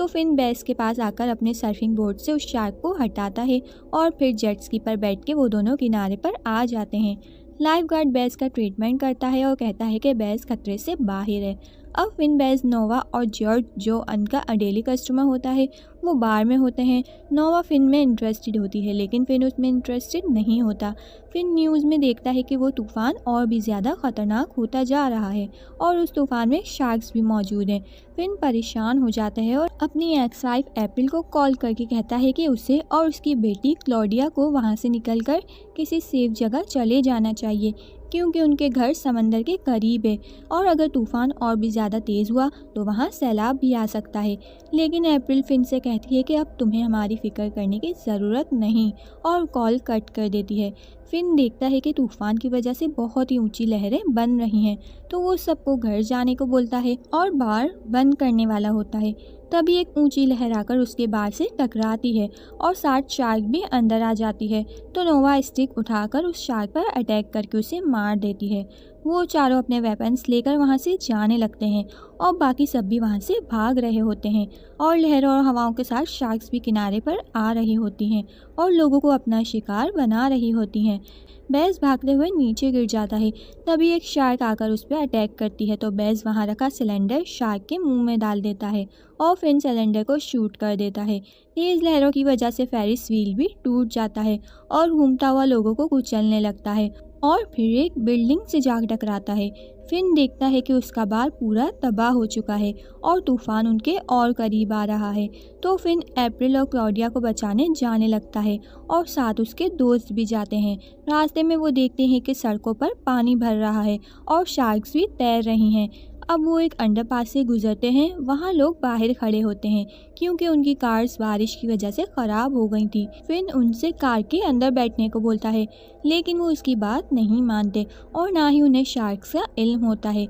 तो fin base के पास आकर अपने सर्फिंग बोर्ड से उस शार्क को हटाता है और फिर जेट स्की पर बैठ के वो दोनों किनारे पर आ जाते हैं। लाइफ गार्ड बेस का ट्रीटमेंट करता है और कहता है कि बेस खतरे से बाहर है। अब फिन, बेस, नोवा और जॉर्ज, जो उनका डेली कस्टमर होता है, वो बार में होते हैं। नोवा फिन में इंटरेस्टेड होती है लेकिन फिन उसमें इंटरेस्टेड नहीं होता। फिन न्यूज़ में देखता है कि वो तूफ़ान और भी ज़्यादा ख़तरनाक होता जा रहा है और उस तूफ़ान में शार्क्स भी मौजूद हैं। फिन परेशान हो जाता है और अपनी एक्स वाइफ अप्रैल को कॉल करके कहता है कि उसे और उसकी बेटी क्लॉडिया को वहाँ से निकलकर किसी सेफ जगह चले जाना चाहिए क्योंकि उनके घर समंदर के करीब है और अगर तूफ़ान और भी ज़्यादा तेज़ हुआ तो वहाँ सैलाब भी आ सकता है। लेकिन अप्रैल फिन से कहती है कि अब तुम्हें हमारी फ़िक्र करने की ज़रूरत नहीं और कॉल कट कर देती है। फिन देखता है कि तूफ़ान की वजह से बहुत ही ऊंची लहरें बन रही हैं, तो वो सबको घर जाने को बोलता है और बार बंद करने वाला होता है। तभी एक ऊंची लहर आकर उसके बार से टकराती है और 60 शार्क भी अंदर आ जाती है। तो नोवा स्टिक उठाकर उस शार्क पर अटैक करके उसे मार देती है। वो चारों अपने वेपन्स लेकर वहाँ से जाने लगते हैं और बाकी सब भी वहाँ से भाग रहे होते हैं और लहरों और हवाओं के साथ शार्क्स भी किनारे पर आ रही होती हैं और लोगों को अपना शिकार बना रही होती हैं। बेस भागते हुए नीचे गिर जाता है। तभी एक शार्क आकर उस पर अटैक करती है तो बेस वहाँ रखा सिलेंडर शार्क के मुंह में डाल देता है और फिन सिलेंडर को शूट कर देता है। तेज़ लहरों की वजह से फेरिस व्हील भी टूट जाता है और घूमता हुआ लोगों को कुचलने लगता है और फिर एक बिल्डिंग से जा टकराता है। फिन देखता है कि उसका बार पूरा तबाह हो चुका है और तूफान उनके और करीब आ रहा है। तो फिन अप्रैल और क्लॉडिया को बचाने जाने लगता है और साथ उसके दोस्त भी जाते हैं। रास्ते में वो देखते हैं कि सड़कों पर पानी भर रहा है और शार्क्स भी तैर रही हैं। अब वो एक अंडरपास से गुजरते हैं। वहाँ लोग बाहर खड़े होते हैं क्योंकि उनकी कार्स बारिश की वजह से ख़राब हो गई थी। फिन उनसे कार के अंदर बैठने को बोलता है लेकिन वो उसकी बात नहीं मानते और ना ही उन्हें शार्क्स का इल्म होता है।